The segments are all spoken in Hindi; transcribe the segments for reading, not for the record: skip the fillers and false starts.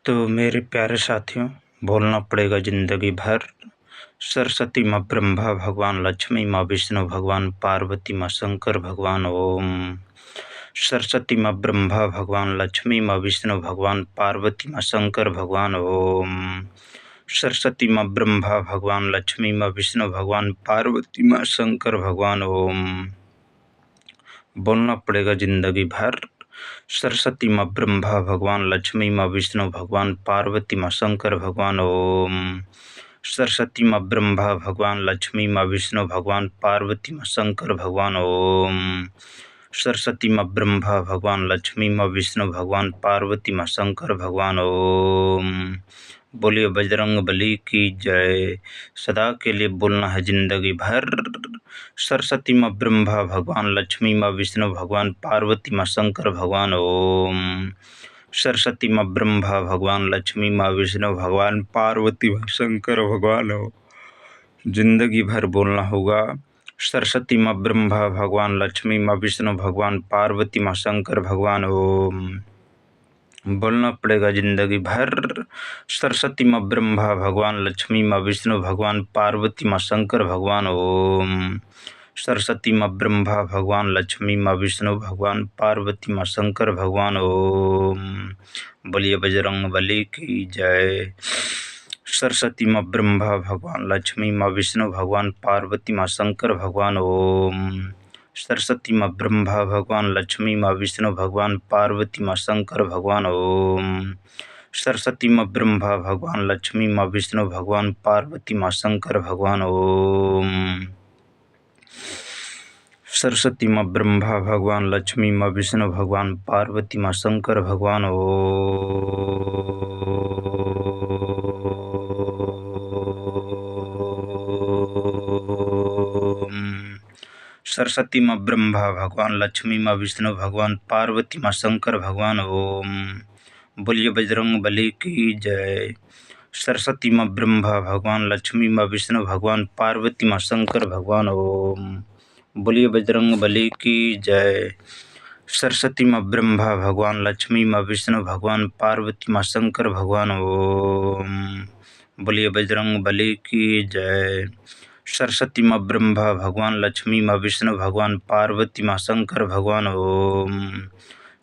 तो मेरे प्यारे साथियों, बोलना पड़ेगा ज़िंदगी भर। सरस्वती माँ ब्रह्मा भगवान, लक्ष्मी माँ विष्णु भगवान, पार्वती माँ शंकर भगवान। ओम। सरस्वती माँ ब्रह्मा भगवान, लक्ष्मी माँ विष्णु भगवान, पार्वती माँ शंकर भगवान। ओम। सरस्वती माँ ब्रह्मा भगवान, लक्ष्मी माँ विष्णु भगवान, पार्वती माँ शंकर भगवान। ओम। बोलना पड़ेगा ज़िंदगी भर। सरस्वती माँ ब्रह्मा भगवान, लक्ष्मी माँ विष्णु भगवान, पार्वती माँ शंकर भगवान। ओम। सरस्वती माँ ब्रह्मा भगवान, लक्ष्मी माँ विष्णु भगवान, पार्वती माँ शंकर भगवान। ओम। सरस्वती माँ ब्रह्मा भगवान, लक्ष्मी माँ विष्णु भगवान, पार्वती माँ शंकर भगवान। ओम। बोलिए बजरंग बली की जय। सदा के लिए बोलना है ज़िंदगी भर। सरस्वती माँ ब्रह्मा भगवान, लक्ष्मी माँ विष्णु भगवान, पार्वती माँ शंकर भगवान। ओम। सरस्वती माँ ब्रह्मा भगवान, लक्ष्मी माँ विष्णु भगवान, पार्वती माँ शंकर भगवान। हो जिंदगी भर बोलना होगा। सरस्वती माँ ब्रह्मा भगवान, लक्ष्मी माँ विष्णु भगवान, पार्वती माँ शंकर भगवान। ओम। बोलना पड़ेगा ज़िंदगी भर। सरस्वती माँ ब्रह्मा भगवान, लक्ष्मी माँ विष्णु भगवान, पार्वती माँ शंकर भगवान। ओम। सरस्वती माँ ब्रह्मा भगवान, लक्ष्मी माँ विष्णु भगवान, पार्वती माँ शंकर भगवान। ओम। बोलिए बजरंग बली की जय। सरस्वती माँ ब्रह्मा भगवान, लक्ष्मी माँ विष्णु भगवान, पार्वती माँ शंकर भगवान। ओम। सरस्वती माँ ब्रह्मा भगवान, लक्ष्मी माँ विष्णु भगवान, पार्वती माँ शंकर भगवान। ओम। सरस्वती माँ ब्रह्मा भगवान, लक्ष्मी माँ विष्णु भगवान, पार्वती माँ शंकर भगवान। ओम। सरस्वती माँ ब्रह्मा भगवान, लक्ष्मी माँ विष्णु भगवान, पार्वती माँ शंकर भगवान। ओम। सरस्वती माँ ब्रह्मा भगवान, लक्ष्मी माँ विष्णु भगवान, पार्वती माँ शंकर भगवान। ओम। बोलिए बजरंग बली की जय। सरस्वती माँ ब्रह्मा भगवान, लक्ष्मी माँ विष्णु भगवान, पार्वती माँ शंकर भगवान। ओम। बोलिए बजरंग बली की जय। सरस्वती माँ ब्रह्मा भगवान, लक्ष्मी माँ विष्णु भगवान, पार्वती माँ शंकर भगवान। ओम। बोलिए बजरंग बली की जय। सरस्वती माँ ब्रह्मा भगवान, लक्ष्मी माँ विष्णु भगवान, पार्वती माँ शंकर भगवान। ओम।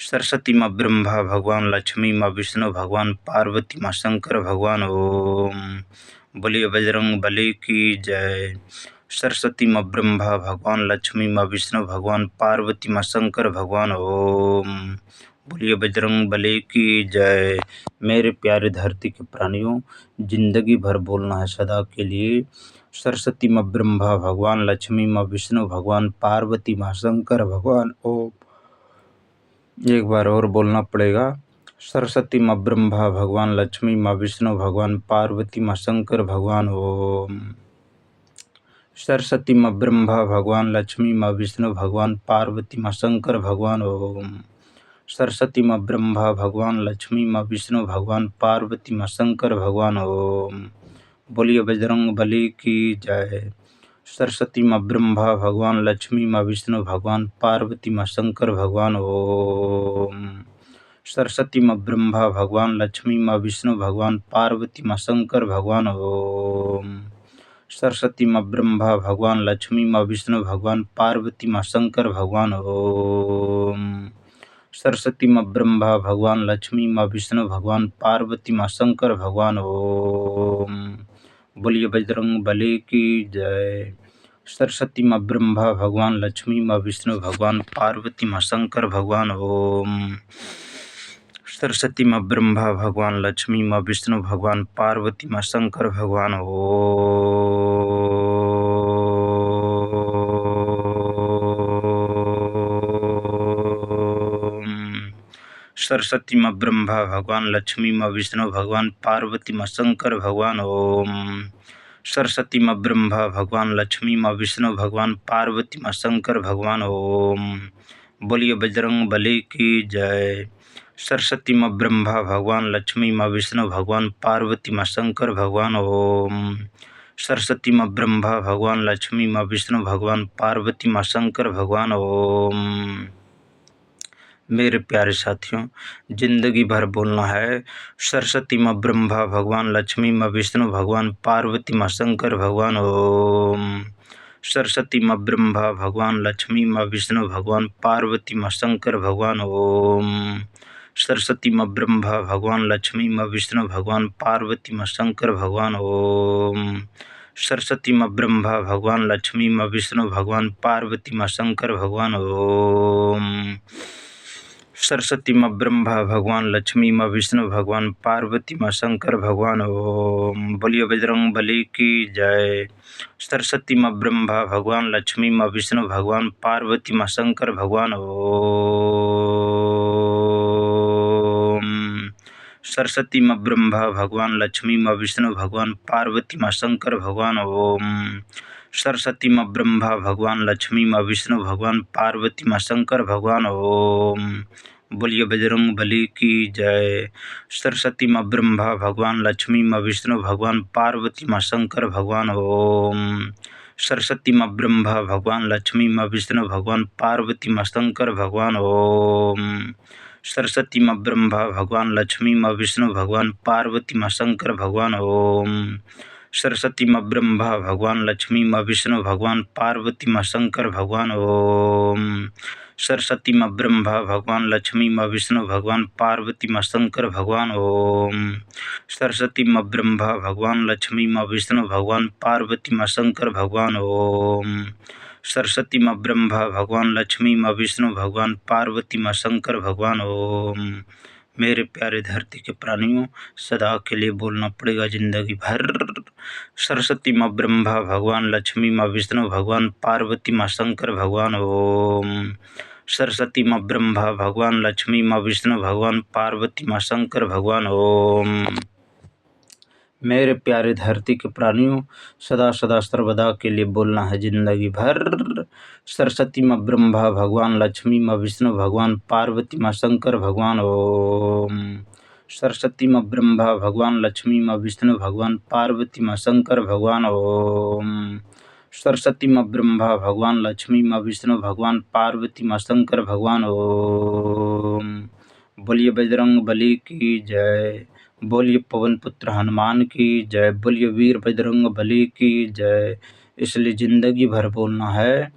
सरस्वती माँ ब्रह्मा भगवान, लक्ष्मी माँ विष्णु भगवान, पार्वती माँ शंकर भगवान। ओम। बोलिए बजरंग बली की जय। सरस्वती माँ ब्रह्मा भगवान, लक्ष्मी माँ विष्णु भगवान, पार्वती माँ शंकर भगवान। ओम। बोलिए बजरंग बली की जय। मेरे प्यारे धरती के प्राणियों, जिंदगी भर बोलना है सदा के लिए। सरस्वती माँ ब्रह्मा भगवान, लक्ष्मी माँ विष्णु भगवान, पार्वती माँ शंकर भगवान। ओम। एक बार और बोलना पड़ेगा। सरस्वती माँ ब्रह्मा भगवान, लक्ष्मी माँ विष्णु भगवान, पार्वती माँ शंकर भगवान। ओम। सरस्वती माँ ब्रह्मा भगवान, लक्ष्मी माँ विष्णु भगवान, पार्वती माँ शंकर भगवान। ओम। सरस्वती माँ ब्रह्मा भगवान, लक्ष्मी माँ विष्णु भगवान, पार्वती माँ शंकर भगवान। ओम। बोलिए बजरंग बली की जय। सरस्वती माँ ब्रह्मा भगवान, लक्ष्मी माँ विष्णु भगवान, पार्वती माँ शंकर भगवान। ओम। सरस्वती माँ ब्रह्मा भगवान, लक्ष्मी माँ विष्णु भगवान, पार्वती माँ शंकर भगवान। ओम। सरस्वती माँ ब्रह्मा भगवान, लक्ष्मी माँ विष्णु भगवान, पार्वती माँ शंकर भगवान। ओम। सरस्वती माँ ब्रह्मा भगवान, लक्ष्मी माँ विष्णु भगवान, पार्वती माँ शंकर भगवान। ओम। बोलिए बजरंग बली की जय। सरस्वती माँ ब्रह्मा भगवान, लक्ष्मी माँ विष्णु भगवान, पार्वती माँ शंकर भगवान। ओम। सरस्वती माँ ब्रह्मा भगवान, लक्ष्मी माँ विष्णु भगवान, पार्वती माँ शंकर भगवान। ओम। सरस्वती माँ ब्रह्मा भगवान, लक्ष्मी माँ विष्णु भगवान, पार्वती माँ शंकर भगवान। ओम। सरस्वती माँ ब्रह्मा भगवान, लक्ष्मी माँ विष्णु भगवान, पार्वती माँ शंकर भगवान। ओम। बोलिए बजरंग बली की जय। सरस्वती माँ ब्रह्मा भगवान, लक्ष्मी माँ विष्णु भगवान, पार्वती माँ शंकर भगवान। ओम। सरस्वती माँ ब्रह्मा भगवान, लक्ष्मी माँ विष्णु भगवान, पार्वती माँ शंकर भगवान। ओम। मेरे प्यारे साथियों, जिंदगी भर बोलना है सरस्वती माँ ब्रह्मा भगवान, लक्ष्मी माँ विष्णु भगवान, पार्वती माँ शंकर भगवान ओम। सरस्वती माँ ब्रह्मा भगवान, लक्ष्मी माँ विष्णु भगवान, पार्वती माँ शंकर भगवान ओम। सरस्वती माँ ब्रह्मा भगवान, लक्ष्मी माँ विष्णु भगवान, पार्वती माँ शंकर भगवान ओम। सरस्वती माँ ब्रह्मा भगवान, लक्ष्मी माँ विष्णु भगवान, पार्वती माँ शंकर भगवान ओम। सरस्वती माँ ब्रह्मा भगवान, लक्ष्मी माँ विष्णु भगवान, पार्वती माँ शंकर भगवान ओम। बोलिए बजरंग बली की जय। सरस्वती माँ ब्रह्मा भगवान, लक्ष्मी माँ विष्णु भगवान, पार्वती माँ शंकर भगवान ओम। सरस्वती माँ ब्रह्मा भगवान, लक्ष्मी माँ विष्णु भगवान, पार्वती माँ शंकर भगवान ओम। सरस्वती माँ ब्रह्मा भगवान, लक्ष्मी माँ विष्णु भगवान, पार्वती माँ शंकर भगवान ओम। बोलिए बजरंग बली की जय। सरस्वती माँ ब्रह्मा भगवान, लक्ष्मी माँ विष्णु भगवान, पार्वती माँ शंकर भगवान ओम। सरस्वती माँ ब्रह्मा भगवान, लक्ष्मी माँ विष्णु भगवान, पार्वती माँ शंकर भगवान ओम। सरस्वती माँ ब्रह्मा भगवान, लक्ष्मी माँ विष्णु भगवान, पार्वती माँ शंकर भगवान ओम। सरस्वती माँ ब्रह्मा भगवान, लक्ष्मी माँ विष्णु भगवान, पार्वती माँ शंकर भगवान ओम। सरस्वती माँ ब्रह्मा भगवान, लक्ष्मी माँ विष्णु भगवान, पार्वती माँ शंकर भगवान ओम। सरस्वती माँ ब्रह्मा भगवान, लक्ष्मी माँ विष्णु भगवान, पार्वती माँ शंकर भगवान ओम। सरस्वती माँ ब्रह्मा भगवान, लक्ष्मी माँ विष्णु भगवान, पार्वती माँ शंकर भगवान ओम। मेरे प्यारे धरती के प्राणियों, सदा के लिए बोलना पड़ेगा जिंदगी भर। सरस्वती माँ ब्रह्मा भगवान, लक्ष्मी माँ विष्णु भगवान, पार्वती माँ शंकर भगवान ओम। सरस्वती माँ ब्रह्मा भगवान, लक्ष्मी माँ विष्णु भगवान, पार्वती माँ शंकर भगवान ओम। मेरे प्यारे धरती के प्राणियों, सदा सदा सर्वदा के लिए बोलना है जिंदगी भर। सरस्वती माँ ब्रह्मा भगवान, लक्ष्मी माँ विष्णु भगवान, पार्वती माँ शंकर भगवान ओम। सरस्वती माँ ब्रह्मा भगवान, लक्ष्मी माँ विष्णु भगवान, पार्वती माँ शंकर भगवान ओम। सरस्वती माँ ब्रह्मा भगवान, लक्ष्मी माँ विष्णु भगवान, पार्वती माँ शंकर भगवान ओम। बोलिए बजरंग बली की जय। बोलिए पवन पुत्र हनुमान की जय। बोलिए वीर बजरंग बली की जय। इसलिए जिंदगी भर बोलना है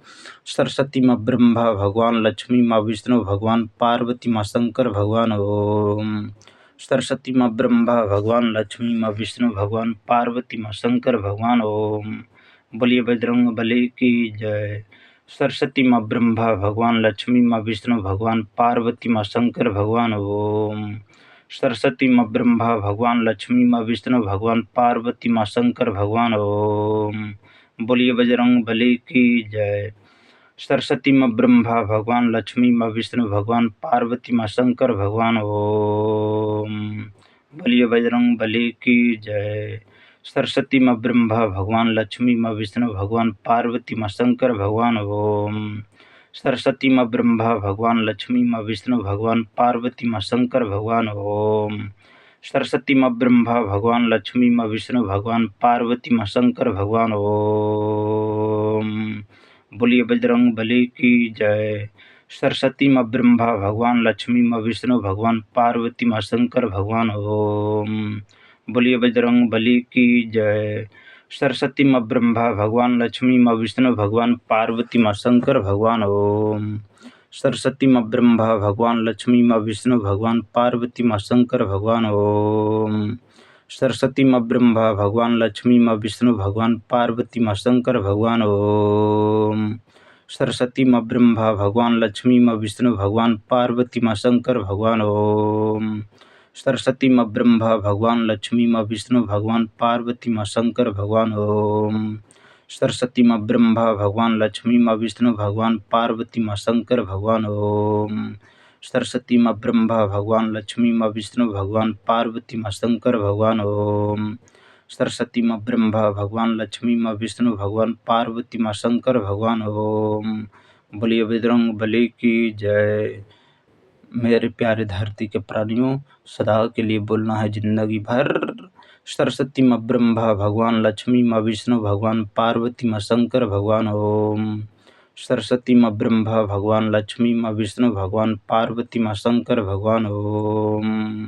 सरस्वती माँ ब्रह्मा भगवान, लक्ष्मी माँ विष्णु भगवान, पार्वती माँ शंकर भगवान ओम। सरस्वती माँ ब्रह्मा भगवान, लक्ष्मी माँ विष्णु भगवान, पार्वती माँ शंकर भगवान ओम। बोलिए बजरंग बली की जय। सरस्वती माँ ब्रह्मा भगवान, लक्ष्मी माँ विष्णु भगवान, पार्वती माँ शंकर भगवान ओम। सरस्वती माँ ब्रह्मा भगवान, लक्ष्मी माँ विष्णु भगवान, पार्वती माँ शंकर भगवान ओम। बोलिए बजरंग बली की जय। सरस्वती माँ ब्रह्मा भगवान, लक्ष्मी माँ विष्णु भगवान, पार्वती माँ शंकर भगवान ओम। बोलिए बजरंग बली की जय। सरस्वती माँ ब्रह्मा भगवान, लक्ष्मी माँ विष्णु भगवान, पार्वती माँ शंकर भगवान ओम। सरस्वती माँ ब्रह्मा भगवान, लक्ष्मी माँ विष्णु भगवान, पार्वती माँ शंकर भगवान ओम। सरस्वती माँ ब्रह्मा भगवान, लक्ष्मी माँ विष्णु भगवान, पार्वती माँ शंकर भगवान ओम। बोलिए बजरंग बली की जय। सरस्वती माँ ब्रह्मा भगवान, लक्ष्मी माँ विष्णु भगवान, पार्वती माँ शंकर भगवान ओम। बोलिए बजरंग बली की जय। सरस्वती माँ ब्रह्मा भगवान, लक्ष्मी माँ विष्णु भगवान, पार्वती माँ शंकर भगवान ओम। सरस्वती माँ ब्रह्मा भगवान, लक्ष्मी माँ विष्णु भगवान, पार्वती माँ शंकर भगवान ओम। सरस्वती माँ ब्रह्मा भगवान, लक्ष्मी माँ विष्णु भगवान, पार्वती माँ शंकर भगवान ओम। सरस्वती माँ ब्रह्मा भगवान, लक्ष्मी माँ विष्णु भगवान, पार्वती माँ शंकर भगवान ओम। सरस्वती माँ ब्रह्मा भगवान, लक्ष्मी माँ विष्णु भगवान, पार्वती माँ शंकर भगवान ओम। सरस्वती माँ ब्रह्मा भगवान, लक्ष्मी माँ विष्णु भगवान, पार्वती माँ शंकर भगवान ओम। सरस्वती माँ ब्रह्मा भगवान, लक्ष्मी माँ विष्णु भगवान, पार्वती माँ शंकर भगवान ओम। सरस्वती माँ ब्रह्मा भगवान, लक्ष्मी माँ विष्णु भगवान, पार्वती माँ शंकर भगवान ओम। बोलिए बजरंग बली की जय। मेरे प्यारे धरती के प्राणियों, सदा के लिए बोलना है जिंदगी भर। सरस्वती माँ ब्रह्मा भगवान, लक्ष्मी माँ विष्णु भगवान, पार्वती माँ शंकर भगवान ओम। सरस्वती माँ ब्रह्मा भगवान, लक्ष्मी माँ विष्णु भगवान, पार्वती माँ शंकर भगवान। ओम